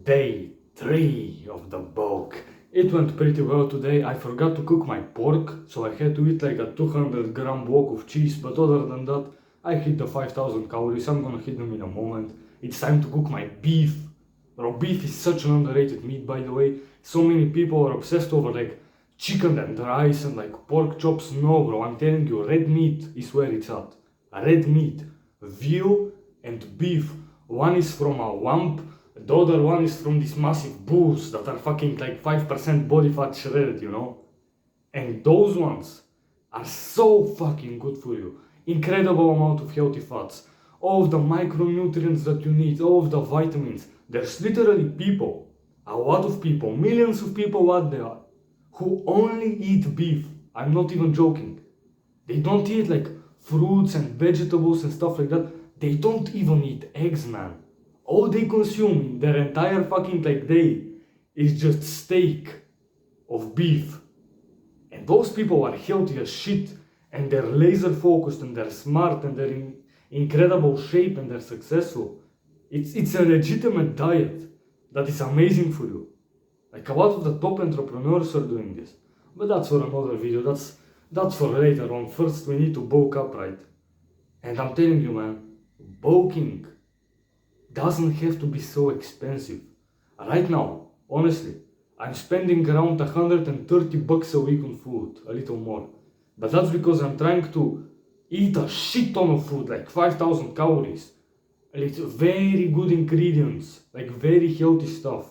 Day 3 of the bulk. It went pretty well today. I forgot to cook my pork, so I had to eat like a 200-gram block of cheese, but other than that, I hit the 5000 calories. I'm gonna hit them in a moment. It's time to cook my beef. Bro, beef is such an underrated meat, by the way. So many people are obsessed over like chicken and rice and like pork chops. No, bro, I'm telling you, red meat is where it's at. Red meat, veal and beef. One is from a lump, the other one is from these massive bulls that are fucking like 5% body fat shredded, you know? And those ones are so fucking good for you. Incredible amount of healthy fats, all of the micronutrients that you need, all of the vitamins. There's literally people, a lot of people, millions of people out there who only eat beef. I'm not even joking. They don't eat like fruits and vegetables and stuff like that. They don't even eat eggs, man. All they consume in their entire fucking like day is just steak of beef. And those people are healthy as shit, and they're laser focused, and they're smart, and they're in incredible shape, and they're successful. It's a legitimate diet that is amazing for you. Like a lot of the top entrepreneurs are doing this. But that's for another video. That's for later on. First we need to bulk up, right? And I'm telling you, man, bulking doesn't have to be so expensive. Right now, honestly, I'm spending around $130 a week on food, a little more. But that's because I'm trying to eat a shit ton of food, like 5000 calories. And it's very good ingredients, like very healthy stuff.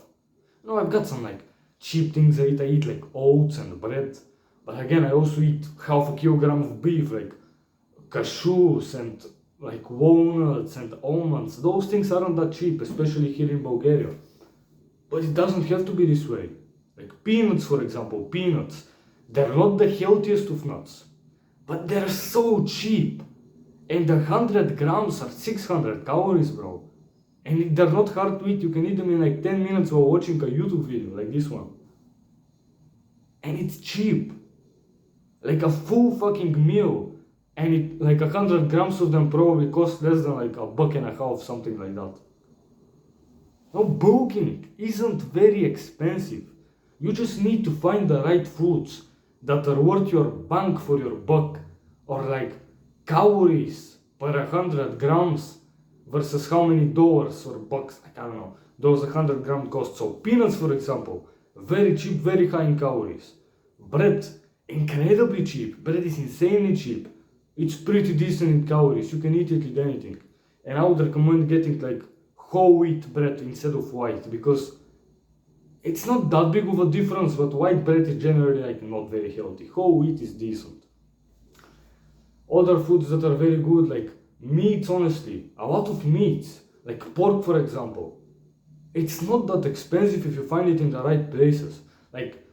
You know, I've got some like cheap things I eat. I eat like oats and bread. But again, I also eat half a kilogram of beef, like cashews and like walnuts and almonds. Those things aren't that cheap, especially here in Bulgaria. But it doesn't have to be this way. Like peanuts, for example, peanuts. They're not the healthiest of nuts, but they're so cheap. And 100 grams are 600 calories, bro. And they're not hard to eat. You can eat them in like 10 minutes while watching a YouTube video like this one. And it's cheap. Like a full fucking meal. And it, like 100 grams of them probably cost less than like $1.50, something like that. Now, bulking isn't very expensive. You just need to find the right foods that are worth your bang for your buck, or like calories per 100 grams versus how many dollars or bucks, I don't know, those 100 gram cost. So peanuts, for example, very cheap, very high in calories. Bread, incredibly cheap. Bread is insanely cheap. It's pretty decent in calories. You can eat it with anything. And I would recommend getting like whole wheat bread instead of white, because it's not that big of a difference, but white bread is generally like not very healthy. Whole wheat is decent. Other foods that are very good, like meats, honestly, a lot of meats, like pork for example, it's not that expensive if you find it in the right places. Like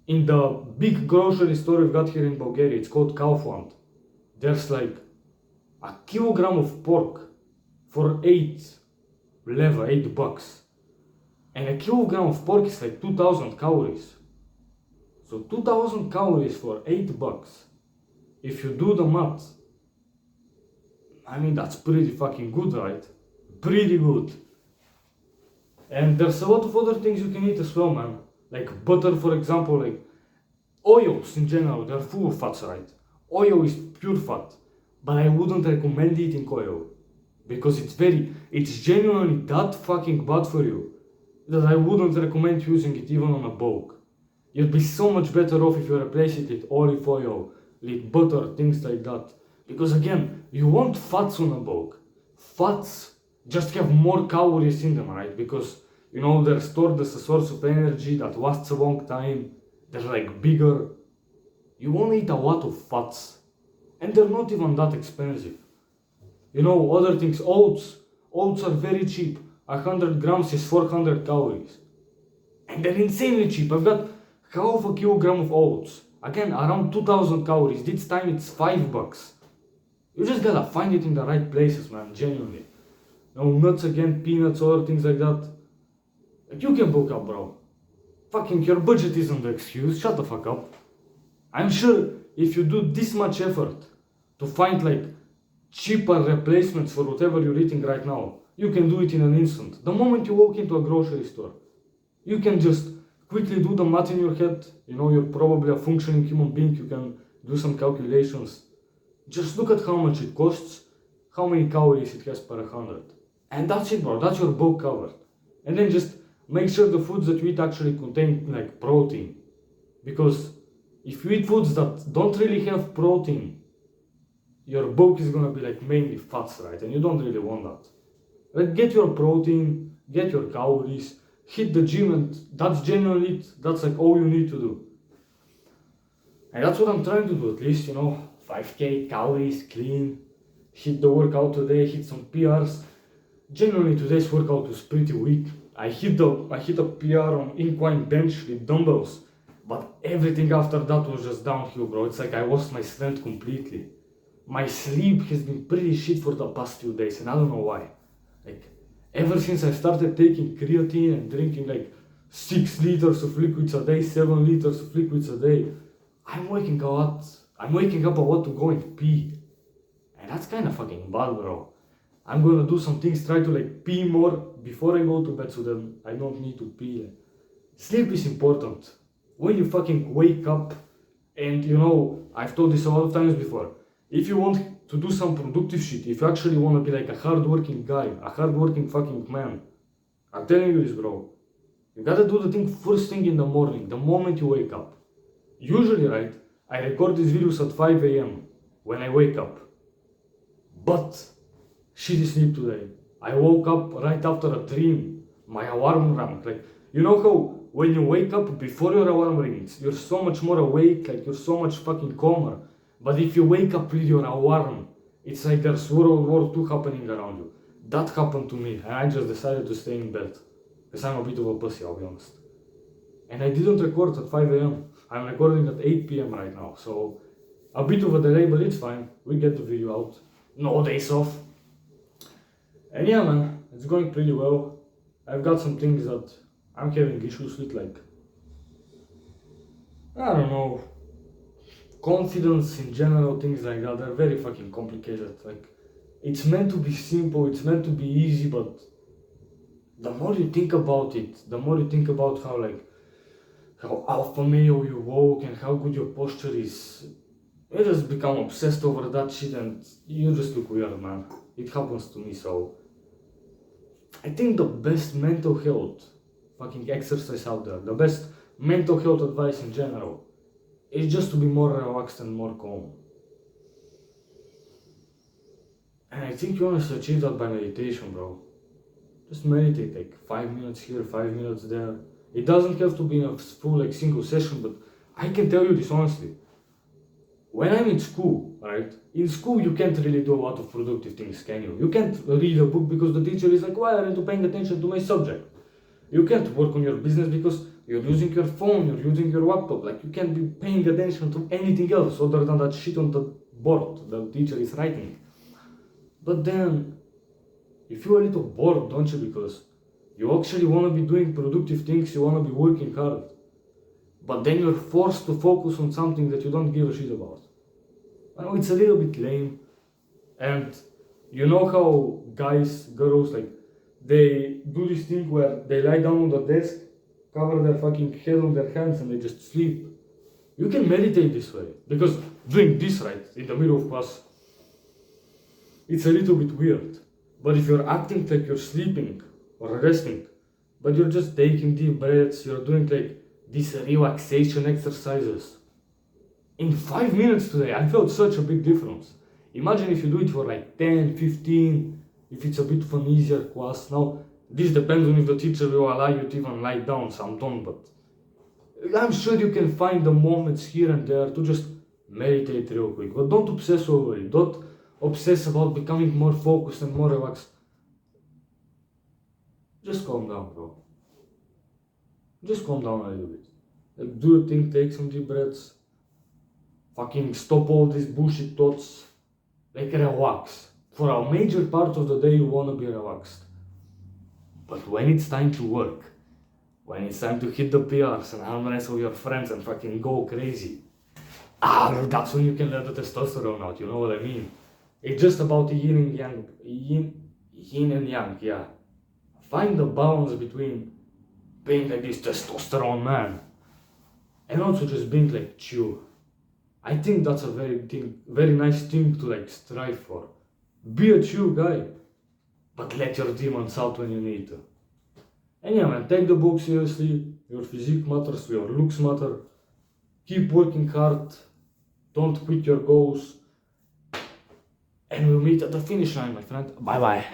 in the big grocery store we've got here in Bulgaria, it's called Kaufland. There's like a kilogram of pork for $8. And a kilogram of pork is like 2000 calories. So 2000 calories for $8. If you do the math, I mean, that's pretty fucking good, right? Pretty good. And there's a lot of other things you can eat as well, man. Like butter, for example, like oils in general, they're full of fats, right? Oil is pure fat. But I wouldn't recommend eating oil. Because it's genuinely that fucking bad for you that I wouldn't recommend using it even on a bulk. You'd be so much better off if you replace it with olive oil, with butter, things like that. Because again, you want fats on a bulk. Fats just have more calories in them, right? Because, you know, they're stored as a source of energy that lasts a long time. They're like bigger. You won't eat a lot of fats. And they're not even that expensive. You know, other things, oats. Oats are very cheap. 100 grams is 400 calories. And they're insanely cheap. I've got half a kilogram of oats. Again, around 2000 calories. This time it's $5. You just gotta find it in the right places, man, genuinely. You know, nuts again, peanuts, other things like that. Like, you can bulk up, bro. Fucking your budget isn't the excuse. Shut the fuck up. I'm sure if you do this much effort to find like cheaper replacements for whatever you're eating right now, you can do it in an instant. The moment you walk into a grocery store, you can just quickly do the math in your head. You know, you're probably a functioning human being, you can do some calculations. Just look at how much it costs, how many calories it has per 100. And that's it, bro, that's your bulk covered. And then just make sure the foods that you eat actually contain like protein. Because if you eat foods that don't really have protein, your bulk is gonna be like mainly fats, right? And you don't really want that. Like, get your protein, get your calories, hit the gym, and that's genuinely it. That's like all you need to do. And that's what I'm trying to do, at least, you know, 5k calories, clean, hit the workout today, hit some PRs. Generally today's workout was pretty weak. I hit a PR on incline bench with dumbbells, but everything after that was just downhill, bro. It's like I lost my strength completely. My sleep has been pretty shit for the past few days, and I don't know why. Like, ever since I started taking creatine and drinking like 6 liters of liquids a day, 7 liters of liquids a day, I'm waking up a lot to go and pee. And that's kind of fucking bad, bro. I'm gonna do some things, try to like pee more before I go to bed so that I don't need to pee. Sleep is important. When you fucking wake up, and you know, I've told this a lot of times before, if you want to do some productive shit, if you actually want to be like a hardworking guy, a hardworking fucking man, I'm telling you this, bro, you gotta do the thing first thing in the morning, the moment you wake up. Usually, right, I record these videos at 5 a.m. when I wake up. But shitty sleep today. I woke up right after a dream. My alarm rang. Like, you know how when you wake up before your alarm rings, you're so much more awake, like you're so much fucking calmer. But if you wake up with your alarm, it's like there's World War II happening around you. That happened to me, and I just decided to stay in bed. Because I'm a bit of a pussy, I'll be honest. And I didn't record at 5 a.m. I'm recording at 8 p.m. right now, so a bit of a delay, but it's fine. We get the video out. No days off. And yeah, man, it's going pretty well. I've got some things that I'm having issues with, like, I don't know, confidence in general, things like that. They're very fucking complicated. Like, it's meant to be simple, it's meant to be easy, but the more you think about it, the more you think about how alpha male you walk and how good your posture is, you just become obsessed over that shit and you just look weird, man. It happens to me, so I think the best mental health fucking exercise out there, the best mental health advice in general, is just to be more relaxed and more calm. And I think you honestly achieve that by meditation, bro. Just meditate like 5 minutes here, 5 minutes there. It doesn't have to be a full like single session, but I can tell you this honestly. When I'm in school, right? In school you can't really do a lot of productive things, can you? You can't read a book because the teacher is like, why aren't you paying attention to my subject? You can't work on your business because you're using your phone, you're using your laptop. Like, you can't be paying attention to anything else other than that shit on the board the teacher is writing. But then, you feel a little bored, don't you? Because you actually want to be doing productive things, you want to be working hard. But then you're forced to focus on something that you don't give a shit about. I know it's a little bit lame. And you know how guys, girls, like, they do this thing where they lie down on the desk, cover their fucking head on their hands, and they just sleep. You can meditate this way. Because doing this right in the middle of class, it's a little bit weird. But if you're acting like you're sleeping or resting, but you're just taking deep breaths, you're doing like these relaxation exercises. In 5 minutes today, I felt such a big difference. Imagine if you do it for like 10, 15, if it's a bit of an easier class. Now, this depends on if the teacher will allow you to even lie down, some don't, but I'm sure you can find the moments here and there to just meditate real quick. But don't obsess over it. Don't obsess about becoming more focused and more relaxed. Just calm down, bro. Just calm down a little bit. Like, do your thing, take some deep breaths. Fucking stop all these bullshit thoughts. Like, relax. For a major part of the day, you wanna be relaxed. But when it's time to work, when it's time to hit the PRs and arm wrestle with your friends and fucking go crazy, that's when you can let the testosterone out, you know what I mean? It's just about the yin and yang, yin and yang, yeah. Find the balance between being like this testosterone man and also just being like chill. I think that's a very nice thing to like strive for. Be a chill guy, but let your demons out when you need to. And yeah, man, take the book seriously. Your physique matters, your looks matter. Keep working hard. Don't quit your goals. And we'll meet at the finish line, my friend. Bye bye.